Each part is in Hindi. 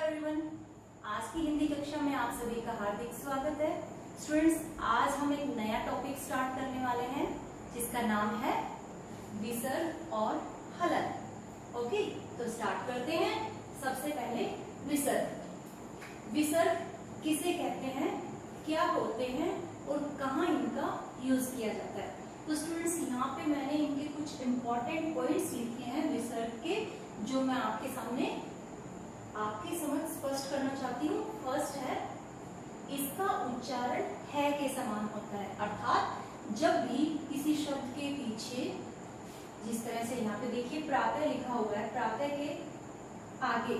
एवरीवन, आज की हिंदी कक्षा में आप सभी का हार्दिक स्वागत है। स्टूडेंट्स, आज हम एक नया टॉपिक स्टार्ट करने वाले हैं जिसका नाम है विसर्ग और हलन। ओके, तो स्टार्ट करते हैं। सबसे पहले विसर्ग। विसर्ग किसे कहते हैं, क्या होते हैं और कहाँ इनका यूज किया जाता है। तो स्टूडेंट्स, यहाँ पे मैंने इनके कुछ इंपॉर्टेंट पॉइंट्स लिखे हैं विसर्ग के, जो मैं आपके सामने आपकी समझ स्पष्ट करना चाहती हूँ। फर्स्ट है, इसका उच्चारण है के समान होता है, अर्थात जब भी किसी शब्द के पीछे, जिस तरह से यहाँ पे देखिए प्रातः लिखा हुआ है, प्रातः के आगे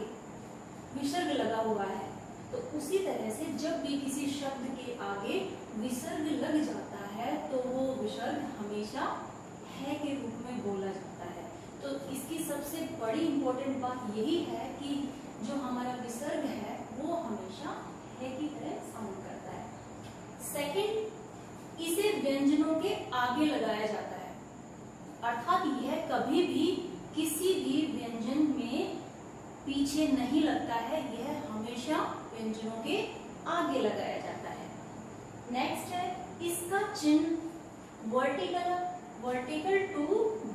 विसर्ग लगा हुआ है, तो उसी तरह से जब भी किसी शब्द के आगे विसर्ग लग जाता है तो वो विसर्ग हमेशा है के रूप में बोला जाता है। तो इसकी सबसे बड़ी इंपॉर्टेंट बात यही है कि जो हमारा विसर्ग है वो हमेशा है की तरह साउंड करता है। सेकंड, इसे व्यंजनों के आगे लगाया जाता है, अर्थात यह कभी भी किसी भी व्यंजन में पीछे नहीं लगता है, यह हमेशा व्यंजनों के आगे लगाया जाता है। नेक्स्ट है, इसका चिन्ह वर्टिकल टू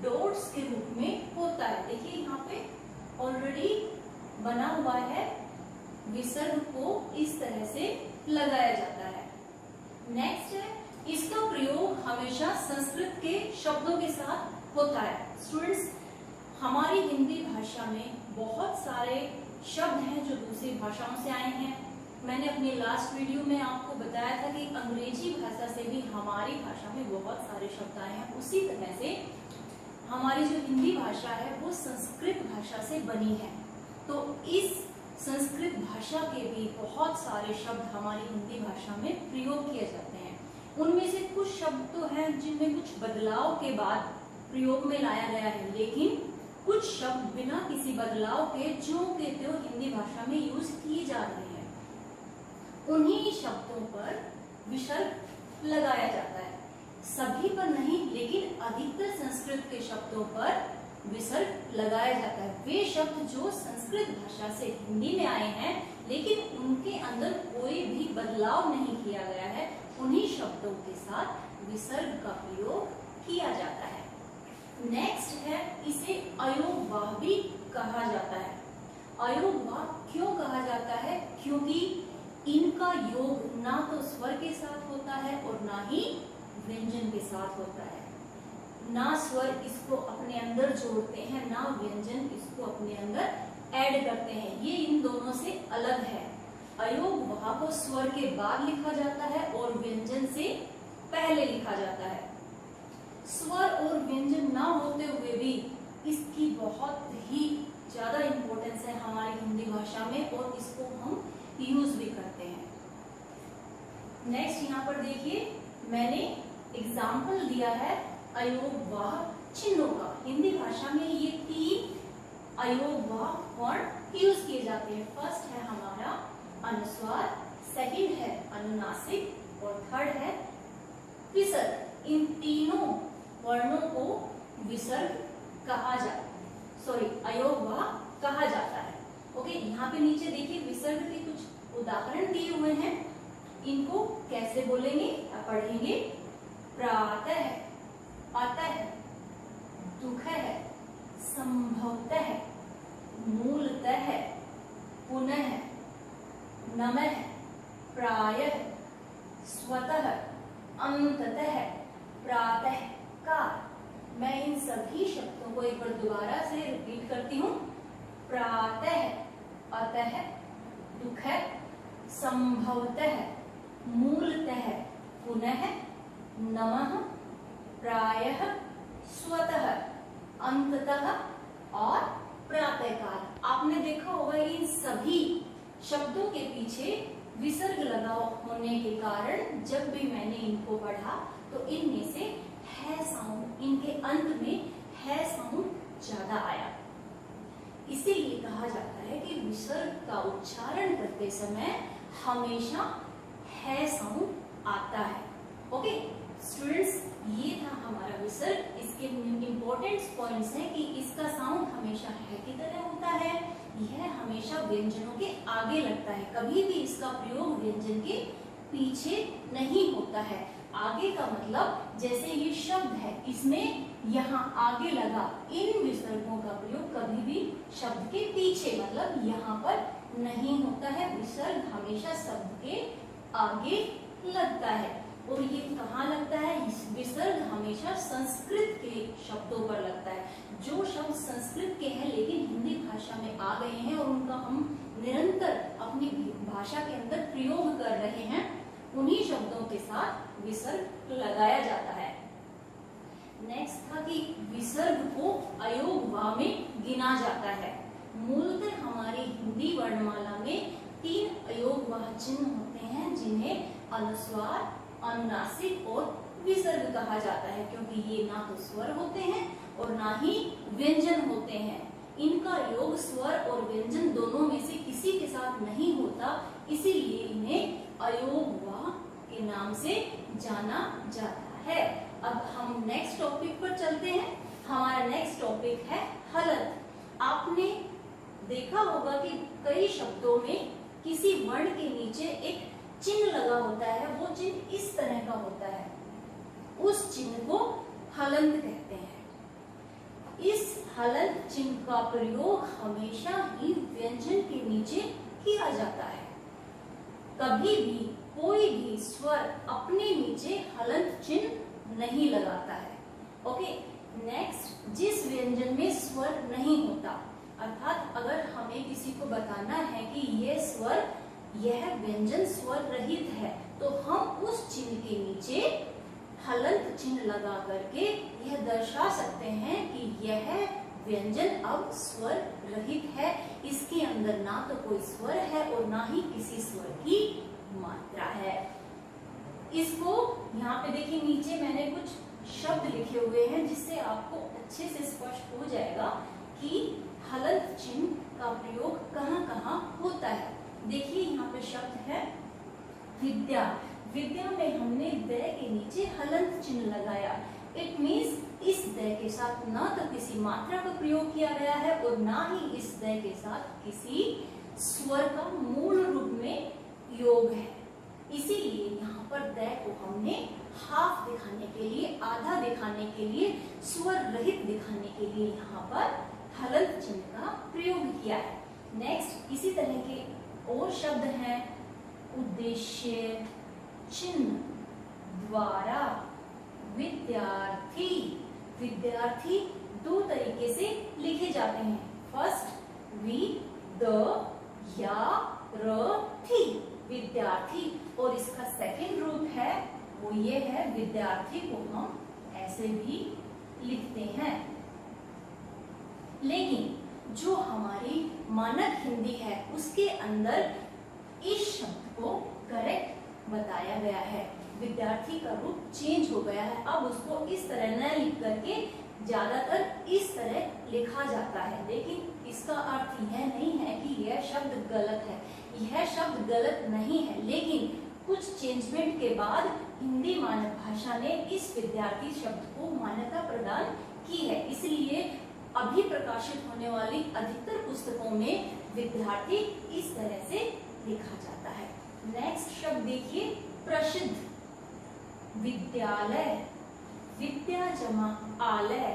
डॉट्स के रूप में होता है। देखिए यहाँ पे ऑलरेडी बना हुआ है, विसर्ग को इस तरह से लगाया जाता है। नेक्स्ट है, इसका प्रयोग हमेशा संस्कृत के शब्दों के साथ होता है। स्टूडेंट्स, हमारी हिंदी भाषा में बहुत सारे शब्द हैं जो दूसरी भाषाओं से आए हैं। मैंने अपनी लास्ट वीडियो में आपको बताया था कि अंग्रेजी भाषा से भी हमारी भाषा में बहुत सारे शब्द आए हैं। उसी तरह से हमारी जो हिंदी भाषा है वो संस्कृत भाषा से बनी है, तो इस संस्कृत भाषा के भी बहुत सारे शब्द हमारी हिंदी भाषा में प्रयोग किए जाते हैं। उनमें से कुछ शब्द तो हैं जिनमें कुछ बदलाव के बाद प्रयोग में लाया गया है, लेकिन कुछ शब्द बिना किसी बदलाव के जो के त्यों हिंदी भाषा में यूज किए जा रहे हैं, उन्हीं शब्दों पर विसर्ग लगाया जाता है। सभी पर नहीं, लेकिन अधिकतर संस्कृत के शब्दों पर विसर्ग लगाया जाता है। वे शब्द जो संस्कृत भाषा से हिंदी में आए हैं लेकिन उनके अंदर कोई भी बदलाव नहीं किया गया है, उन्हीं शब्दों के साथ विसर्ग का प्रयोग किया जाता है। नेक्स्ट है, इसे अयोगवाह भी कहा जाता है। अयोगवाह क्यों कहा जाता है? क्योंकि इनका योग ना तो स्वर के साथ होता है और ना ही व्यंजन के साथ होता है। ना स्वर इसको अपने अंदर जोड़ते हैं, ना व्यंजन इसको अपने अंदर ऐड करते हैं, ये इन दोनों से अलग है। अयोगवाह को स्वर के बाद लिखा जाता है और व्यंजन से पहले लिखा जाता है। स्वर और व्यंजन ना होते हुए भी इसकी बहुत ही ज्यादा इंपॉर्टेंस है हमारी हिंदी भाषा में और इसको हम यूज भी करते हैं। नेक्स्ट यहाँ पर देखिए, मैंने एग्जाम्पल दिया है अयोगवाह चिन्हों का। हिंदी भाषा में ये 3 अयोगवाह वर्ण यूज किए जाते हैं। फर्स्ट है हमारा अनुस्वार, सेकंड है अनुनासिक और थर्ड है विसर्ग। इन तीनों वर्णों को विसर्ग कहा अयोगवाह कहा जाता है। ओके, यहाँ पे नीचे देखिए विसर्ग के कुछ उदाहरण दिए हुए हैं, इनको कैसे बोलेंगे या पढ़ेंगे। प्रातः है, अतः, दुःखः, संभवतः, मूलतः, पुनः, नमः, प्रायः, स्वतः, अंततः, प्रातः काल। मैं इन सभी शब्दों को एक बार दोबारा से रिपीट करती हूँ। प्रातः, अतः, दुःखः, संभवतः, मूलतः, पुनः, नमः, प्रायः, स्वतः, अंततः और प्रातःकाल। आपने देखा होगा इन सभी शब्दों के पीछे विसर्ग लगा होने के कारण जब भी मैंने इनको पढ़ा तो इनमें से है साउंड, इनके अंत में है साउंड ज्यादा आया। इसीलिए कहा जाता है कि विसर्ग का उच्चारण करते समय हमेशा है साउंड आता है। ओके स्टूडेंट्स, ये था हमारा विसर्ग। इसके इंपॉर्टेंट पॉइंट्स हैं कि इसका साउंड हमेशा है की तरह होता है, यह हमेशा व्यंजनों के आगे लगता है, कभी भी इसका प्रयोग व्यंजन के पीछे नहीं होता है। आगे का मतलब जैसे ये शब्द है, इसमें यहाँ आगे लगा, इन विसर्गों का प्रयोग कभी भी शब्द के पीछे मतलब यहाँ पर नहीं होता है। विसर्ग हमेशा शब्द के आगे लगता है। और ये कहाँ लगता है? विसर्ग हमेशा संस्कृत के शब्दों पर लगता है। जो शब्द संस्कृत के हैं लेकिन हिंदी भाषा में आ गए हैं और उनका हम निरंतर अपनी भाषा के अंदर प्रयोग कर रहे हैं, उन्हीं शब्दों के साथ विसर्ग लगाया जाता है। नेक्स्ट था कि विसर्ग को अयोगवा में गिना जाता है। मूलतः हमारी हिंदी वर्णमाला में 3 अयोगवाह चिन्ह होते हैं, जिन्हें अनुस्वार, अनुनासिक और विसर्ग कहा जाता है, क्योंकि ये ना तो स्वर होते हैं और ना ही व्यंजन होते हैं। इनका योग स्वर और व्यंजन दोनों में से किसी के साथ नहीं होता, इसीलिए इन्हें अयोगवाह के नाम से जाना जाता है। अब हम नेक्स्ट टॉपिक पर चलते हैं। हमारा नेक्स्ट टॉपिक है हलंत। आपने देखा होगा कि कई शब्दों में किसी वर्ण के नीचे एक चिन्ह लगा होता है, वो चिन्ह इस तरह का होता है, उस चिन्ह को हलंत कहते हैं। इस हलंत चिन्ह का प्रयोग हमेशा ही व्यंजन के नीचे किया जाता है। कभी भी कोई भी स्वर अपने नीचे हलंत चिन्ह नहीं लगाता है। ओके, नेक्स्ट, जिस व्यंजन में स्वर नहीं होता, अर्थात अगर हमें किसी को बताना है कि यह व्यंजन स्वर रहित है, तो हम उस चिन्ह के नीचे हलंत चिन्ह लगा करके यह दर्शा सकते हैं कि यह व्यंजन अब स्वर रहित है, इसके अंदर ना तो कोई स्वर है और ना ही किसी स्वर की मात्रा है। इसको यहाँ पे देखिए, नीचे मैंने कुछ शब्द लिखे हुए हैं जिससे आपको अच्छे से स्पष्ट हो जाएगा कि हलंत चिन्ह का प्रयोग कहाँ कहाँ होता है। देखिए यहाँ पे शब्द है विद्या। विद्या में हमने द के नीचे हलंत चिन्ह लगाया। इट मीन्स इस द के साथ ना तो किसी मात्रा का प्रयोग किया गया है और ना ही इस द के साथ किसी स्वर का मूल रूप में योग है। इसीलिए यहाँ पर द को हमने हाफ दिखाने के लिए, आधा दिखाने के लिए, स्वर रहित दिखाने के लिए यहाँ पर हलंत चिन्ह का प्रयोग किया है। नेक्स्ट, इसी तरह के और शब्द हैं उद्देश्य, चिन्ह, द्वारा, विद्यार्थी। विद्यार्थी 2 तरीके से लिखे जाते हैं। फर्स्ट, वि द या र थी, विद्यार्थी। और इसका सेकंड रूप है वो ये है, विद्यार्थी को हम ऐसे भी लिखते हैं। लेकिन जो हमारी मानक हिंदी है उसके अंदर इस शब्द को करेक्ट बताया गया है। विद्यार्थी का रूप चेंज हो गया है, अब उसको इस तरह न लिख करके ज्यादातर इस तरह लिखा जाता है। लेकिन इसका अर्थ यह नहीं है कि यह शब्द गलत है, यह शब्द गलत नहीं है, लेकिन कुछ चेंजमेंट के बाद हिंदी मानक भाषा ने इस विद्यार्थी शब्द को मान्यता प्रदान की है। इसलिए अभी प्रकाशित होने वाली अधिकतर पुस्तकों में विद्यार्थी इस तरह से लिखा जाता है। नेक्स्ट शब्द देखिए, प्रसिद्ध। विद्यालय, विद्या जमा आलय,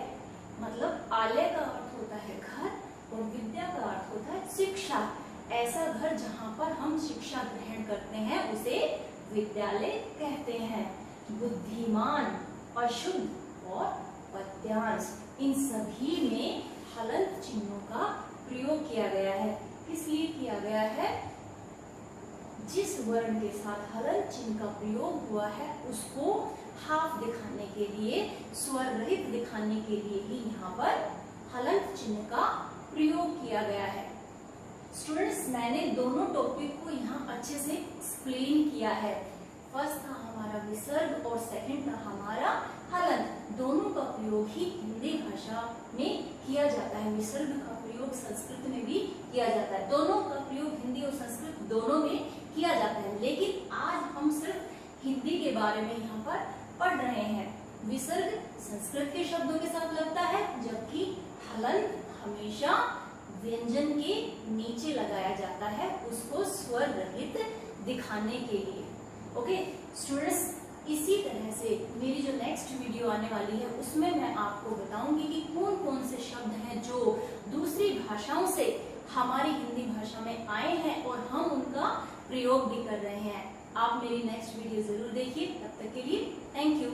मतलब आलय का अर्थ होता है घर और विद्या का अर्थ होता है शिक्षा। ऐसा घर जहाँ पर हम शिक्षा ग्रहण करते हैं उसे विद्यालय कहते हैं। बुद्धिमान, अशुद्ध और पद्यांश, इन सभी में हलंत चिन्हों का प्रयोग किया गया है। किस लिए किया गया है? जिस वर्ण के साथ हलंत चिन्ह का प्रयोग हुआ है उसको हाफ दिखाने के लिए, स्वर रहित दिखाने के लिए ही यहाँ पर हलंत चिन्ह का प्रयोग किया गया है। स्टूडेंट्स, मैंने दोनों टॉपिक को यहाँ अच्छे से एक्सप्लेन किया है। फर्स्ट था हमारा विसर्ग और सेकंड था हमारा हलंत। दोनों का प्रयोग ही हिंदी भाषा में किया जाता है। विसर्ग का प्रयोग संस्कृत में भी किया जाता है। दोनों का प्रयोग हिंदी और संस्कृत दोनों में किया जाता है, लेकिन आज हम सिर्फ हिंदी के बारे में यहाँ पर पढ़ रहे हैं। विसर्ग संस्कृत के शब्दों के साथ लगता है, जबकि हलंत हमेशा व्यंजन के नीचे लगाया जाता है, उसको स्वर रहित दिखाने के लिए। ओके स्टूडेंट्स, इसी तरह से मेरी जो नेक्स्ट वीडियो आने वाली है उसमें मैं आपको बताऊंगी कि कौन कौन से शब्द हैं जो दूसरी भाषाओं से हमारी हिंदी भाषा में आए हैं और हम उनका प्रयोग भी कर रहे हैं। आप मेरी नेक्स्ट वीडियो जरूर देखिए। तब तक के लिए थैंक यू।